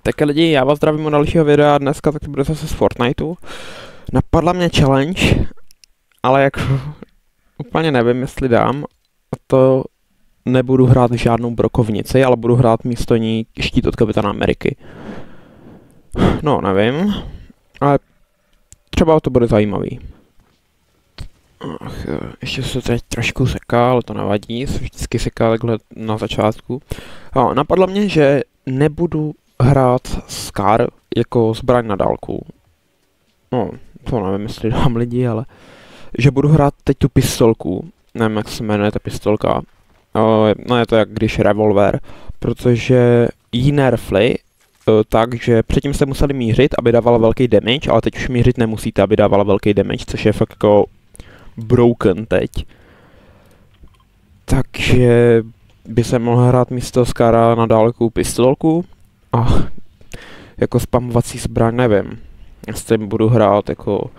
Tak lidi, já vás zdravím u dalšího videa dneska, tak to bude zase z Fortniteu. Napadla mě challenge, ale jako úplně nevím, jestli dám. A to nebudu hrát žádnou brokovnici, ale budu hrát místo ní štít od Kapitána Ameriky. No, nevím, ale třeba to bude zajímavý. Ach, ještě se teď trošku seká, ale to nevadí, se vždycky seká takhle na začátku. Napadlo mě, že nebudu hrát Scar jako zbraň na dálku. No, to nevím, jestli dám lidi, ale že budu hrát teď tu pistolku. Nevím, jak se jmenuje ta pistolka. No je to jak když revolver, protože jí nerfli, takže předtím jste museli mířit, aby dávala velký damage, ale teď už mířit nemusíte, aby dávala velký damage, což je fakt jako broken teď. Takže by se mohl hrát místo Scara na dálku pistolku a jako spamovací zbraň, nevím. Jestli budu hrát jako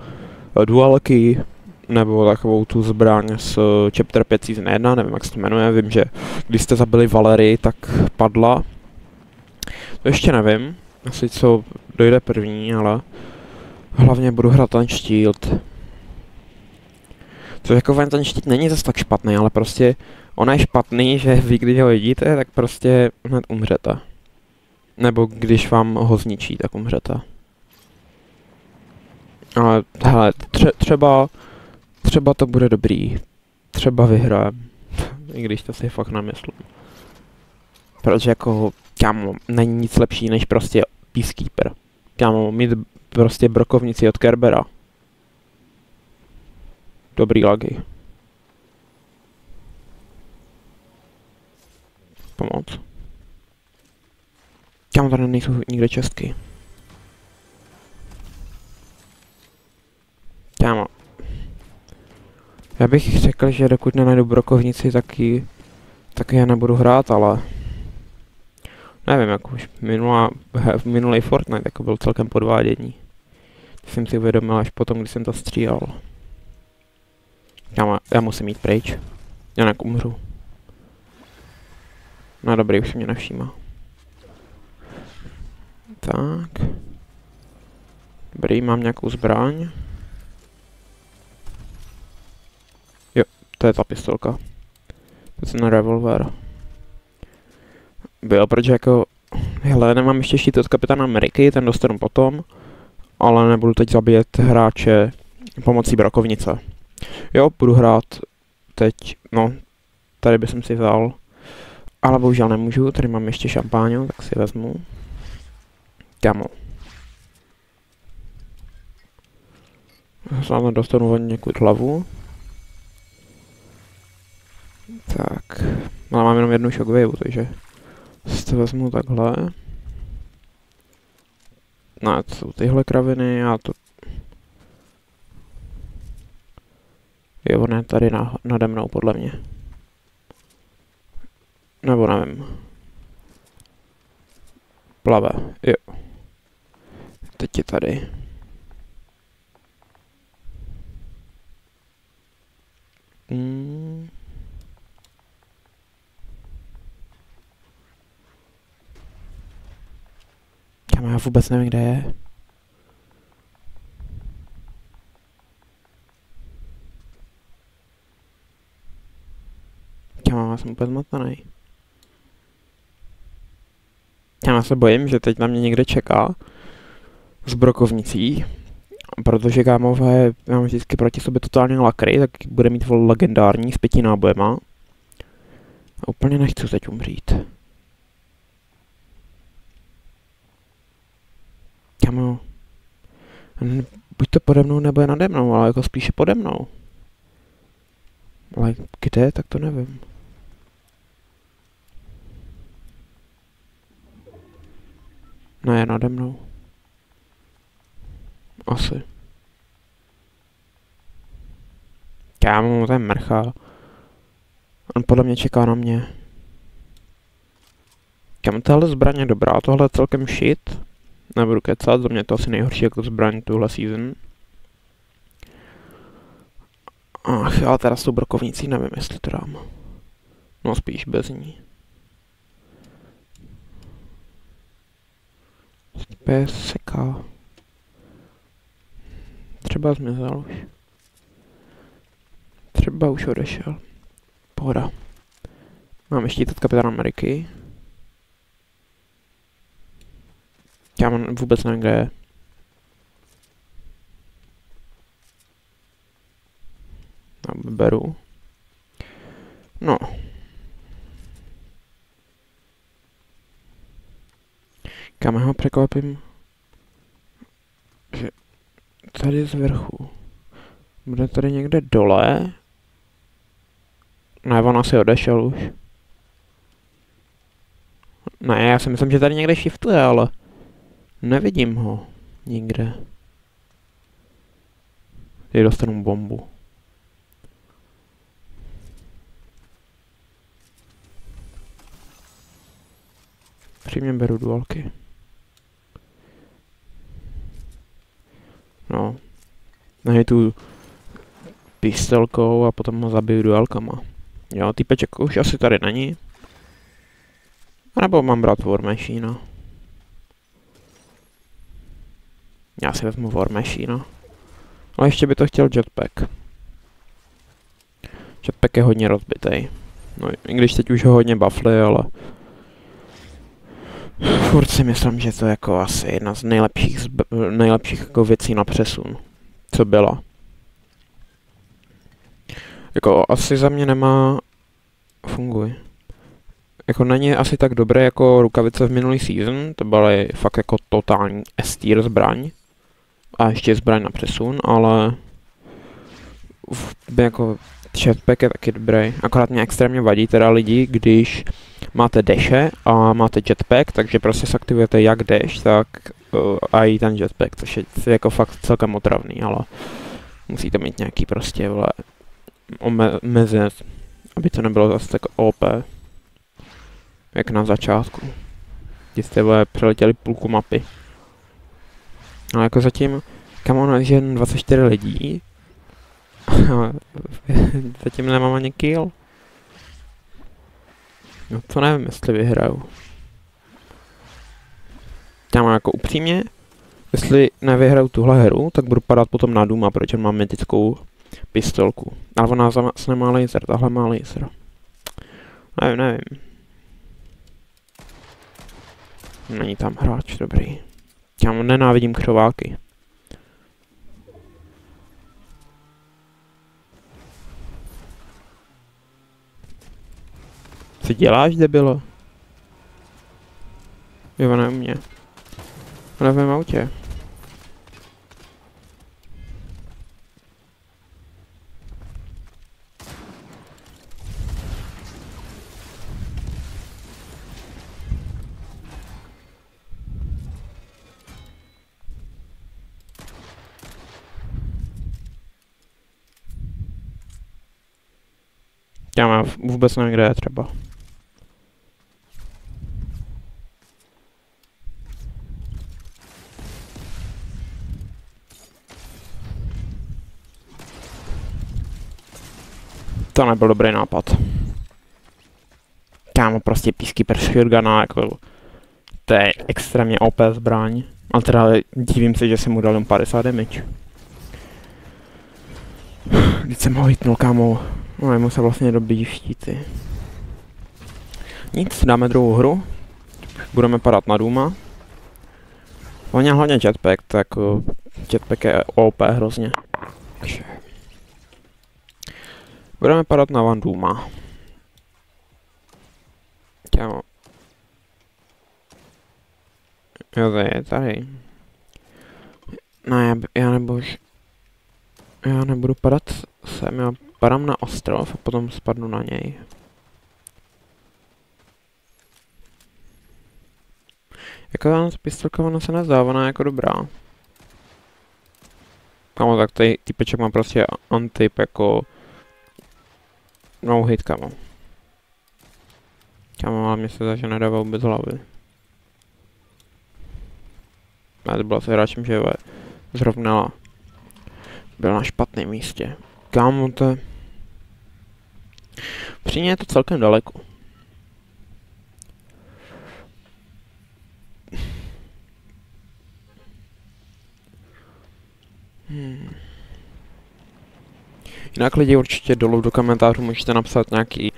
dualky, nebo takovou tu zbraň z Chapter 5 Season 1, nevím jak se to jmenuje, vím, že když jste zabili Valerii, tak padla. To ještě nevím, asi co dojde první, ale hlavně budu hrát ten shield. Což jako ten štít není zase tak špatný, ale prostě on je špatný, že vy když ho vidíte, tak prostě hned umřete. Nebo když vám ho zničí, tak umřete. Ale hele, třeba to bude dobrý. Třeba vyhrajem. I když to si fakt nemyslím. Protože jako, kámo, není nic lepší než prostě Peacekeeper. Kámo, mít prostě brokovnici od Kerbera. Dobrý lagy. Pomoc. Kámo, tady nejsou nikde čestky. Kámo. Já bych řekl, že dokud nenajdu brokovnici, taky já nebudu hrát, ale nevím, jak už minulý Fortnite jako byl celkem podvádění. Jsem si uvědomil až potom, když jsem to střílel. Já musím jít pryč, jinak umřu. No dobrý, už se mě nevšímá. Tak. Dobrý, mám nějakou zbraň. Jo, to je ta pistolka. To je ten revolver. Byl, protože jako... Hele, nemám ještě štít od Kapitána Ameriky, ten dostanu potom. Ale nebudu teď zabíjet hráče pomocí brokovnice. Jo, budu hrát teď, no, tady bych si vzal. Ale bohužel nemůžu, tady mám ještě šampáňu, tak si vezmu. Kámo. Sám dostanu od někud hlavu. Tak. Ale mám jenom jednu shockwave, takže si to vezmu takhle. No, to jsou tyhle kraviny a to... Jo, on je tady nade mnou, podle mě. Nebo nevím. Plave, jo. Teď je tady. Já vůbec nevím, kde je. Já jsem úplně zmatený. Já se bojím, že teď na mě někde čeká s brokovnicí, protože kámové mám vždycky proti sobě totálně lakry, tak bude mít legendární s 5 nábojema. A úplně nechci teď umřít. Kámo, buď to pode mnou, nebo je nade mnou, ale jako spíše pode mnou. Ale kde, tak to nevím. Ne, je nade mnou. Asi. Kámo, to je mrcha. On podle mě čeká na mě. Kámo, tahle zbraň je dobrá, tohle je celkem shit. Nebudu kecat, za mě je to asi nejhorší jako zbraň tuhle season. Ach, ale teda s tou brokovnicí nevím, jestli to dám. No spíš bez ní. Pes seká. Třeba zmizel už. Třeba už odešel. Pohoda. Mám ještě od Kapitána Ameriky. Já vůbec nevím, kde je. Já beru. No. Kam ho překvapím? Že tady z vrchu. Bude tady někde dole? Ne, on asi odešel už. Ne, já si myslím, že tady někde shiftuje, ale nevidím ho nikde. Tady dostanu bombu. Přímě beru dualky. No. Nahejtu pistolkou a potom ho zabiju dualkama. Jo, týpeček už asi tady není. A nebo mám brát War Machine. Já si vezmu War Machine. Ale ještě by to chtěl jetpack. Jetpack je hodně rozbitej. No, i když teď už ho hodně buffly, ale furt si myslím, že to je jako asi jedna z nejlepších jako věcí na přesun, co byla. Jako asi za mě nemá... Funguj. Jako není asi tak dobré jako rukavice v minulý season, to byla fakt jako totální S-tier zbraň. A ještě zbraň na přesun, ale... Jako jetpack je taky dobrý. Akorát mě extrémně vadí teda lidi, když máte deše a máte jetpack, takže prostě zaktivujete jak deš, tak a i ten jetpack, což je jako fakt celkem otravný, ale musíte mít nějaký prostě omezit, aby to nebylo zase tak OP, jak na začátku, kdy jste přeletěli půlku mapy. Ale jako zatím, kam ono je jen 24 lidí, zatím nemám ani kill. No to nevím, jestli vyhraju. Já mám jako upřímně, jestli nevyhraju tuhle hru, tak budu padat potom na Duma, protože mám mytickou pistolku. Ale ona zase nemá laser, tahle má laser. Nevím. Není tam hráč, dobrý. Já nenávidím křováky. Co děláš, debilo? Jo, ona je u mě. Ona je v mém autě. Já mám vůbec nevím, kde je třeba. To nebyl dobrý nápad. Kámo, prostě Peacekeeper Shotguna, jako... To je extrémně OP zbraň. Ale teda divím se, že jsem mu dal jen 50 damage. Když jsem ho hitnul, kámo. No, jemu se vlastně dobíjí štíty. Nic, dáme druhou hru. Budeme padat na Duma. On je hlavně jetpack, tak jetpack je OP hrozně. Budeme padat na Van Duma. Kámo. Jo, to je tady. Ne, já nebudu padat sem, já padám na ostrov a potom spadnu na něj. Jako ta pistolka, ona se nezdá, ona je jako dobrá. Kámo, tak tady typeček má prostě antip jako... No hit, kámo. Kámo, ale mě se zdá, že nedává vůbec hlavy. Já to byla s hráčem, že zrovna byl na špatném místě. Kámo, to... Při mě je to celkem daleko. Jinak lidi určitě dolů do komentářů můžete napsat nějaký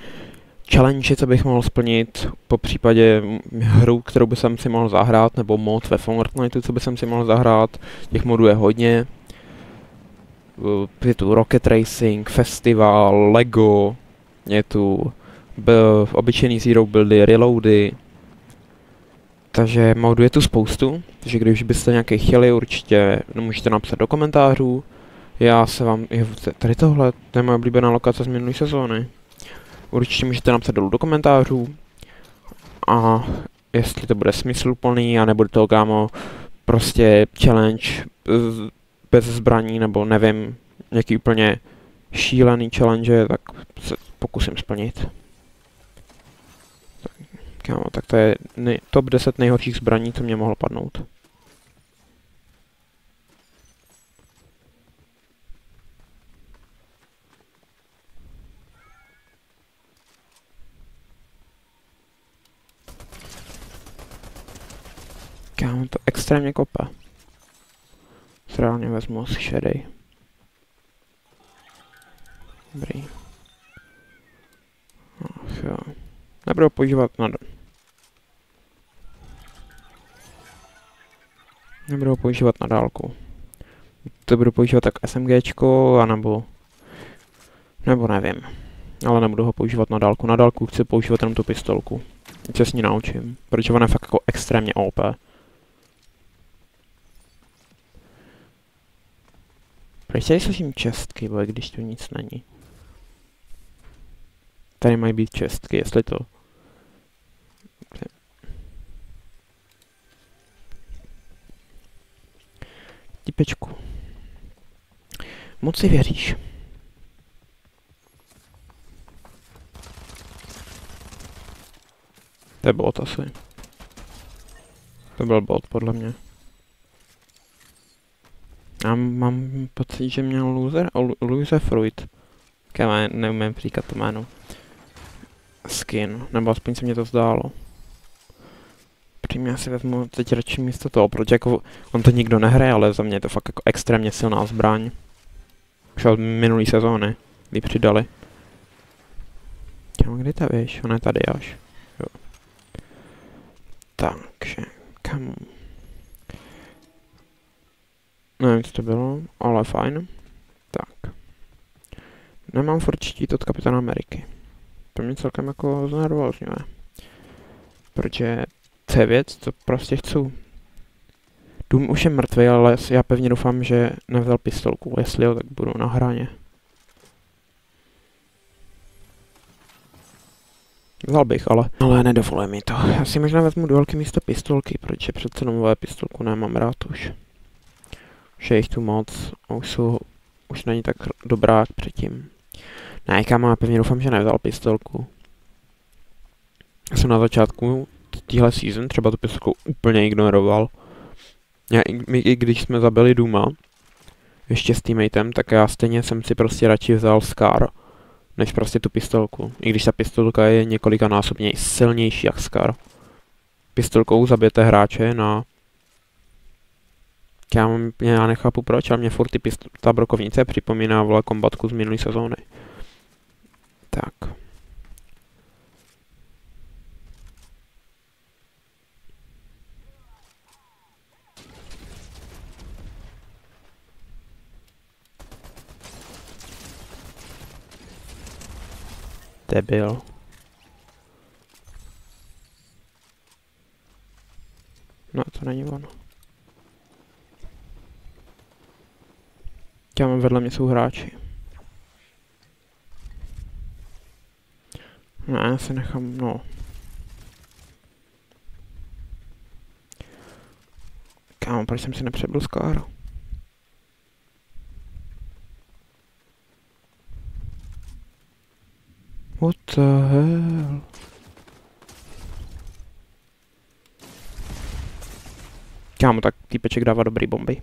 challenge, co bych mohl splnit, po případě hru, kterou bych si mohl zahrát, nebo mod ve Fortniteu, co bych si mohl zahrát. Těch modů je hodně. Je tu Rocket Racing, Festival, Lego, je tu obyčejný Zero buildy, reloady. Takže modů je tu spoustu, takže když byste nějaké chtěli, určitě můžete napsat do komentářů. Já se vám, tady tohle, to je moje oblíbená lokace z minulé sezóny. Určitě můžete napsat dolů do komentářů. A jestli to bude smysluplný, a nebude to, kámo, prostě challenge bez zbraní, nebo nevím, nějaký úplně šílený challenge, tak se pokusím splnit. Kámo, tak to je top 10 nejhorších zbraní, co mě mohlo padnout. Kámo, to extrémně kope. Reálně vezmu asi šedej. Dobrý. Ach jo. Nebudu používat Nebudu používat na dálku. To budu používat tak SMGčko, anebo nevím. Ale nebudu ho používat na dálku. Na dálku chci používat jenom tu pistolku. Se s ní naučím, protože ona je fakt jako extrémně OP. Proč tady slyším čestky, bo když tu nic není? Tady mají být čestky, jestli to... Tipečku. Moc si věříš. To je bot asi. To byl bot, podle mě. Já mám pocit, že měl loser fruit. Já neumím říkat to jméno. Skin, nebo aspoň se mě to zdálo. Přímě si vezmu teď radši místo toho, protože jako on to nikdo nehraje, ale za mě je to fakt jako extrémně silná zbraň. Už od minulý sezóny, kdy přidali. Kam, kde ta víš? Ona je tady až. Jo. Takže, kam? Nevím, co to bylo, ale fajn. Tak. Nemám furt štít od Kapitána Ameriky. To mě celkem jako znervózňuje. Protože to je věc, co prostě chci. Dům už je mrtvý, ale já pevně doufám, že nevzal pistolku. Jestli jo, tak budu na hraně. Vzal bych, ale nedovoluje mi to. Já si možná vezmu do velké místo pistolky, protože přece nové pistolku nemám rád už. Už je jich tu moc a už není tak dobrá jak předtím. Ne, kámo, já pevně doufám, že nevzal pistolku. Já jsem na začátku téhle season třeba tu pistolku úplně ignoroval. I když jsme zabili Duma, ještě s teammatem, tak já stejně jsem si prostě radši vzal Scar, než prostě tu pistolku. I když ta pistolka je několikanásobně silnější jak Scar. Pistolkou zabijete hráče na... Já nechápu proč, ale mě furt ta brokovnice připomíná vole kombatku z minulé sezóny. Tak. Debil. No, to není ono. Tam vedle mě jsou hráči. No, já se nechám, no. Kámo, proč jsem si nepřebil Scar? What the hell? Kámo, tak týpeček dává dobrý bomby.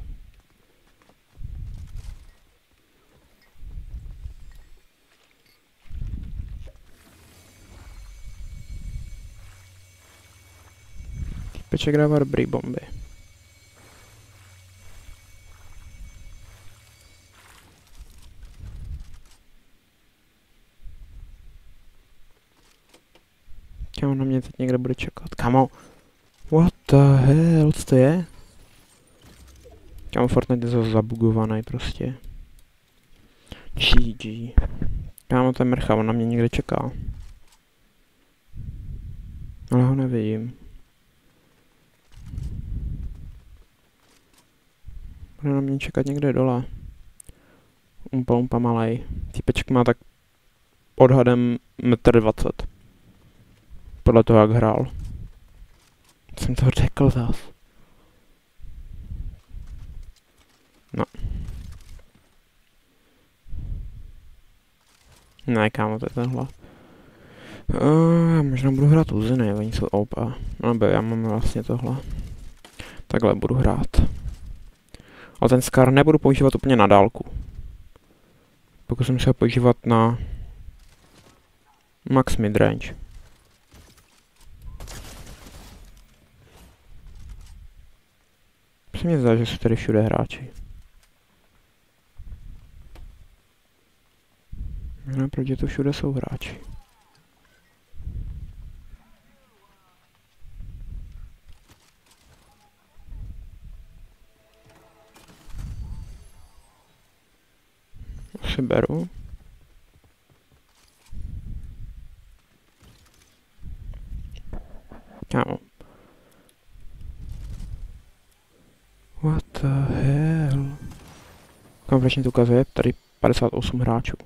Týpeček dává dobrý bomby. někde bude čekat. Kamo, what the hell, co to je? Kamo, Fortnite je zase zabugovaný prostě. GG. Kámo, to je mrcha, on na mě někde čeká. Ale ho nevidím. Bude na mě čekat někde dole. Umpa malej. Týpeček má tak odhadem 1,20 m. Podle toho, jak hrál. Jsem to řekl zas. No. Ne, kámo, to je tenhle. Možná budu hrát Uziny, oni jsou OP. No, já mám vlastně tohle. Takhle budu hrát. Ale ten Scar nebudu používat úplně na dálku. Pokusím se ho používat na max midrange. Se mi zdá, že jsou tady všude hráči. No, proti to všude jsou hráči. Si beru. Kámo. What the hell? Kam proč to ukazuje? Tady 58 hráčů.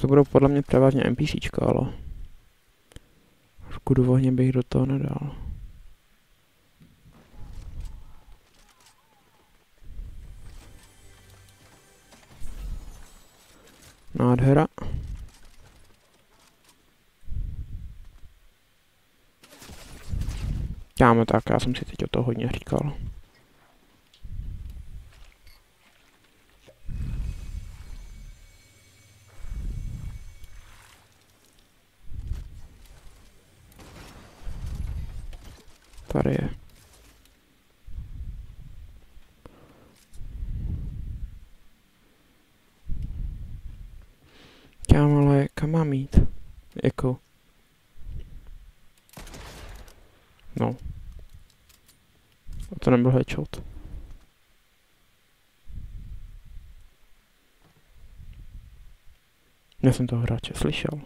To budou podle mě převážně NPCčka, ale ruku do ohně bych do toho nedal. Nádhera. Kámo, tak já jsem si teď o toho hodně říkal. Tady je. Kámo, ale kam mám jít? Jako... No. A to nebyl headshot. Já jsem toho hráče slyšel.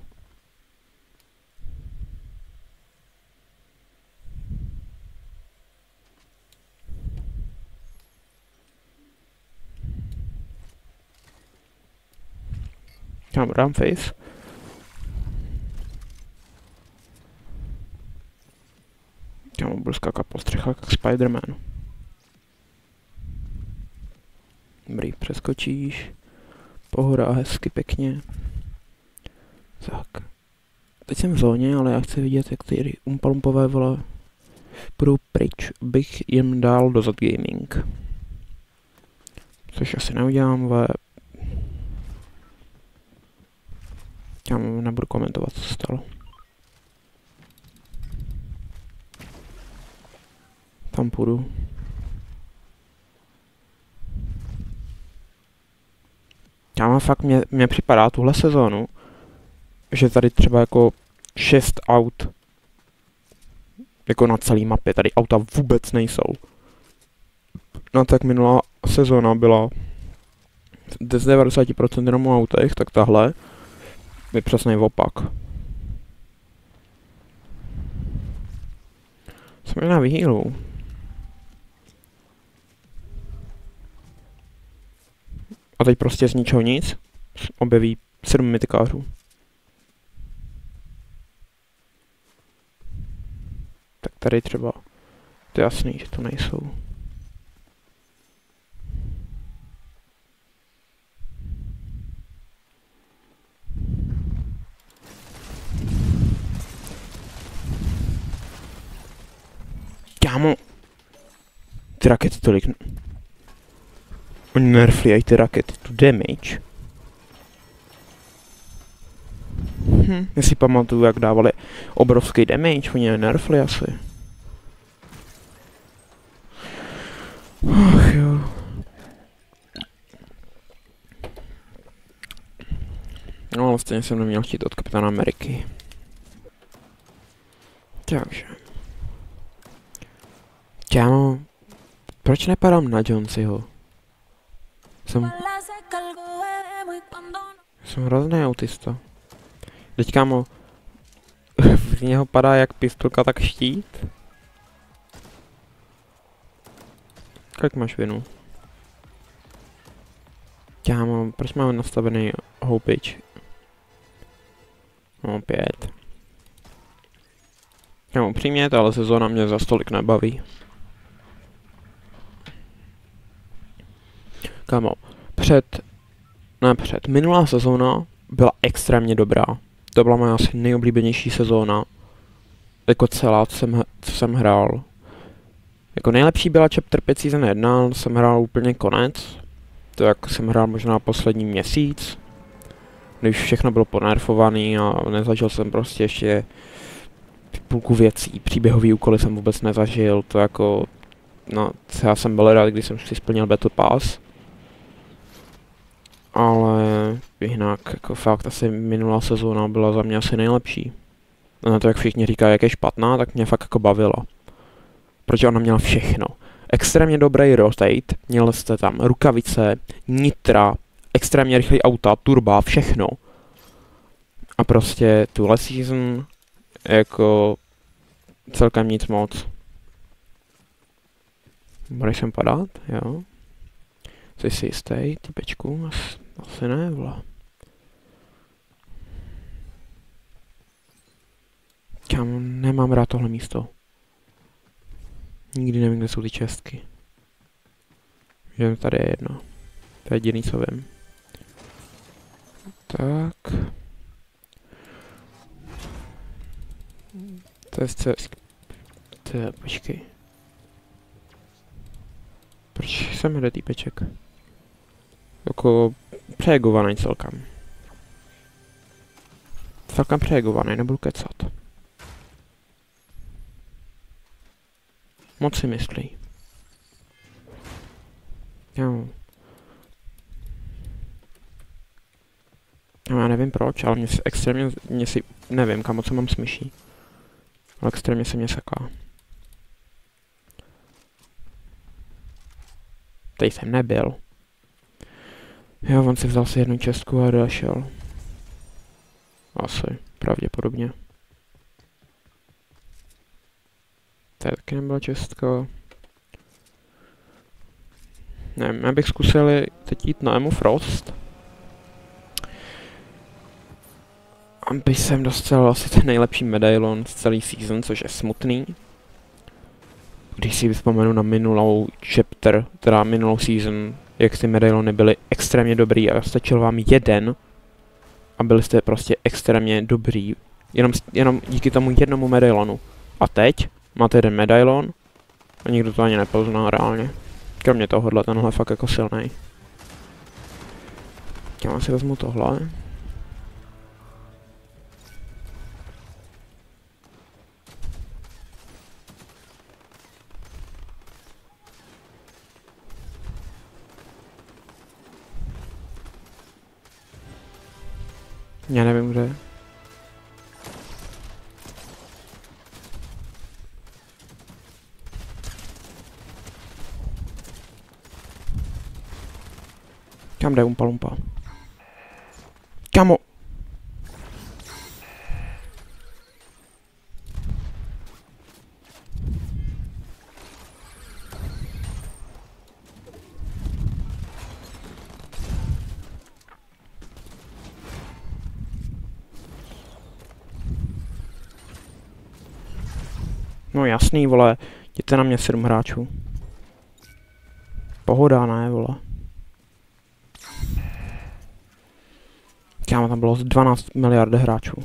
Kámo, dám face. Kámo, budu skákat po střechách jak Spider-Man. Dobrý, přeskočíš. Pohoda, hezky, pěkně. Tak. Teď jsem v zóně, ale já chci vidět, jak ty umpalumpové vole budou pryč, bych jim dal dozad gaming. Což asi neudělám, ale... Já nebudu komentovat, co se stalo. Tam půjdu. Já mám fakt, mě připadá tuhle sezónu, že tady třeba jako 6 aut jako na celý mapě, tady auta vůbec nejsou. No tak minulá sezóna byla z 90% jenom o autech, tak tahle je přesný opak. Jsme na výhýlu. A teď prostě z ničeho nic objeví 7 mytikářů. Tak tady třeba, to je jasný, že to nejsou. Kámo, ty rakety tolik... Oni nerflijaj ty rakety tu damage. Já si pamatuju, jak dávali obrovský damage, oni je nerfli asi. Ach jo. No ale stejně jsem neměl chtít od Kapitána Ameriky. Takže. Kámo, proč nepadám na Johnsyho? Jsem hrozný autista. Teď kámo, z něho padá jak pistolka, tak štít. Kolik máš vinu? Kámo, proč máme nastavený houpič? No 5. Kámo, upřímně, tahle sezóna mě za stolik nebaví. Kámo, minulá sezóna byla extrémně dobrá. To byla moje asi nejoblíbenější sezóna. Jako celá, co jsem hrál. Jako nejlepší byla Chapter 5 Season 1, jsem hrál úplně konec. To jako jsem hrál možná poslední měsíc. Když všechno bylo ponerfovaný a nezažil jsem prostě ještě půlku věcí. Příběhový úkoly jsem vůbec nezažil, to jako... No, já jsem byl rád, když jsem si splnil Battle Pass. Ale jinak, jako fakt asi minulá sezóna byla za mě asi nejlepší. A na to, jak všichni říkají, jak je špatná, tak mě fakt jako bavila. Protože ona měla všechno. Extrémně dobrý rotate, měl jste tam rukavice, nitra, extrémně rychlý auta, turba, všechno. A prostě tuhle season jako celkem nic moc. Budeš sem padat, jo? Jsi si jistý, typečku? Asi ne, vole. Kámo, nemám rád tohle místo. Nikdy nevím, kde jsou ty čestky. Že tady je jedno. To je jediný, co vím. Tak. To je počkej. Proč se jmenuje týpeček? Jako přejegovaný celkem. Celkem přejegovaný, nebudu kecat. Moc si myslí. Jo. No, já nevím proč, ale mě si extrémně, nevím, kam co mám smyší. Ale extrémně se mě seká. Tady jsem nebyl. Jo, on si vzal si jednu čestku a došel. Asi, pravděpodobně. Tady taky nebyla čestka. Nevím, já bych zkusil teď jít na Emu Frost. Aby jsem dostal asi ten nejlepší medailon z celý season, což je smutný. Když si vzpomenu na minulou chapter, teda minulou season, jak ty medailony byly extrémně dobrý a stačil vám jeden a byli jste prostě extrémně dobrý. Jenom díky tomu jednomu medailonu. A teď máte jeden medailon a nikdo to ani nepozná reálně. Kromě tohohle, tenhle fakt jako silnej. Já si vezmu tohle. Já nevím, kde. Kam jde Umpa Lumpa? Kamo! No jasný, vole, jděte na mě 7 hráčů. Pohoda, ne, vole. Kámo, tam bylo 12 miliard hráčů.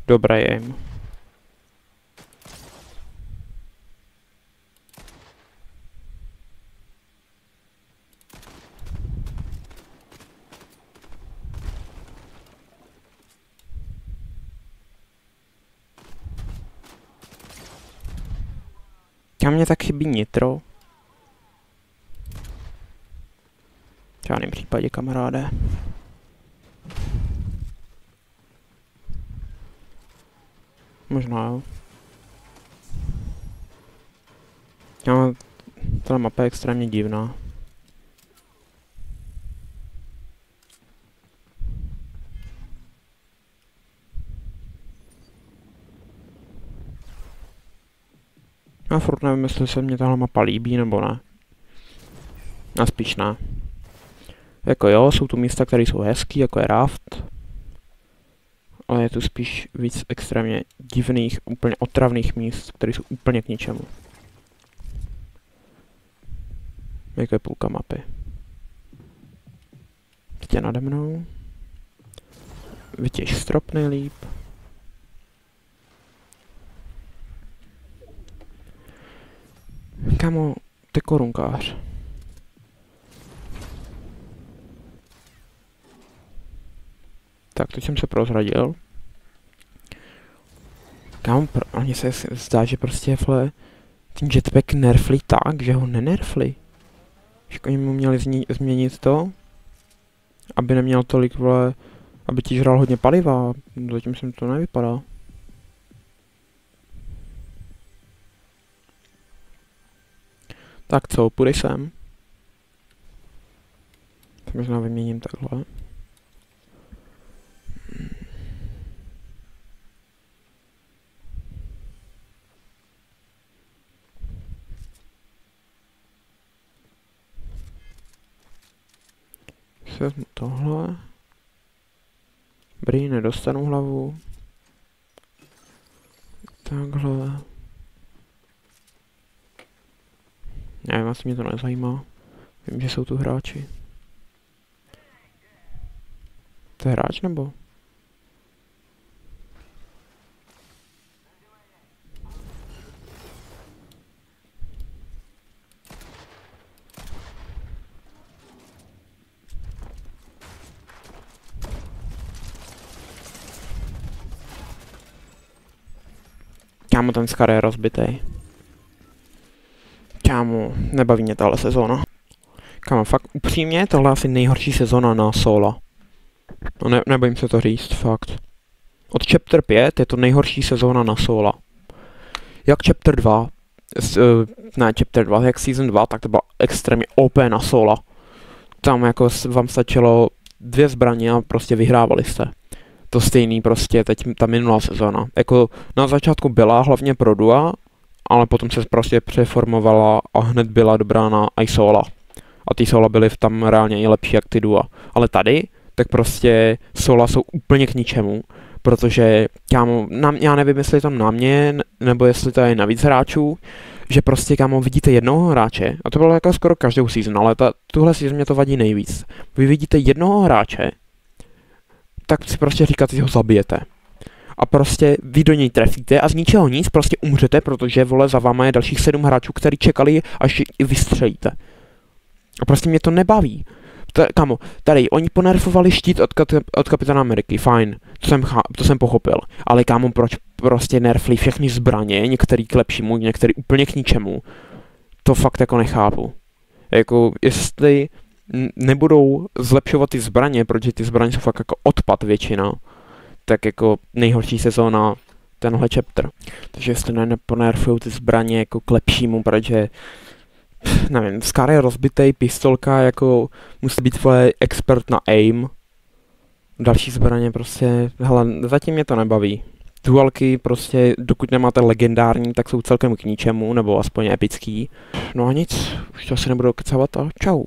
Dobrý aim. A mě tak chybí nitro. V žádném případě, kamaráde. Možná jo. Ale ta mapa je extrémně divná. Já furt nevím, jestli se mě tahle mapa líbí nebo ne. A spíš ne. Jako jo, jsou tu místa, které jsou hezký, jako je Raft. Ale je tu spíš víc extrémně divných, úplně otravných míst, které jsou úplně k ničemu. Jako je půlka mapy. Teď je nade mnou. Vytěž strop nejlíp. Kamo, ty korunkář. Tak, teď jsem se prozradil. Kámo, ani se zdá, že prostě vle, ten jetpack nerfli tak, že ho nenerfli. Že oni mu měli změnit to, aby neměl tolik, vle, aby ti žral hodně paliva. Zatím jsem to nevypadá. Tak co, půjdeš sem? Tak možná vyměním takhle. Vezmu tohle. Dobrý, nedostanu hlavu. Takhle. Nevím, asi mě to nezajímá. Vím, že jsou tu hráči. To je hráč nebo? Kámo, ten Scar je rozbitej. Kámo, nebaví mě tahle sezóna. Kámo, fakt upřímně, tohle je asi nejhorší sezóna na Sola. No nebojím se to říct, fakt. Od Chapter 5 je to nejhorší sezóna na Sola. Jak Chapter 2, ne Chapter 2, jak Season 2, tak to byla extrémně OP na Sola. Tam jako vám stačilo 2 zbraně a prostě vyhrávali jste. To stejný prostě teď ta minulá sezóna. Jako na začátku byla hlavně pro dua, ale potom se prostě přeformovala a hned byla dobrá na i Sola. A ty Sola byly tam reálně i lepší jak ty dua. Ale tady, tak prostě Sola jsou úplně k ničemu, protože kámo, já nevím, jestli je tam na mě, nebo jestli to je na víc hráčů, že prostě kámo vidíte jednoho hráče, a to bylo jako skoro každou season, ale tuhle season mě to vadí nejvíc. Vy vidíte jednoho hráče, tak si prostě říkáte, že ho zabijete. A prostě vy do něj trefíte a z ničeho nic prostě umřete, protože vole za váma je dalších 7 hráčů, kteří čekali, až i vystřelíte. A prostě mě to nebaví. Kamo, tady, oni ponerfovali štít od Kapitána Ameriky, fajn, to jsem pochopil. Ale kámo, proč prostě nerfli všechny zbraně, některý k lepšímu, některý úplně k ničemu. To fakt jako nechápu. Jako, jestli nebudou zlepšovat ty zbraně, protože ty zbraně jsou fakt jako odpad většina, tak jako nejhorší sezóna tenhle chapter. Takže jestli neponerfujou ty zbraně jako k lepšímu, protože nevím, Scar je rozbitej, pistolka jako musí být tvoje expert na aim. Další zbraně prostě, hele, zatím mě to nebaví. Dualky prostě, dokud nemáte legendární, tak jsou celkem k ničemu, nebo aspoň epický. No a nic, už to asi nebudu kecávat a čau.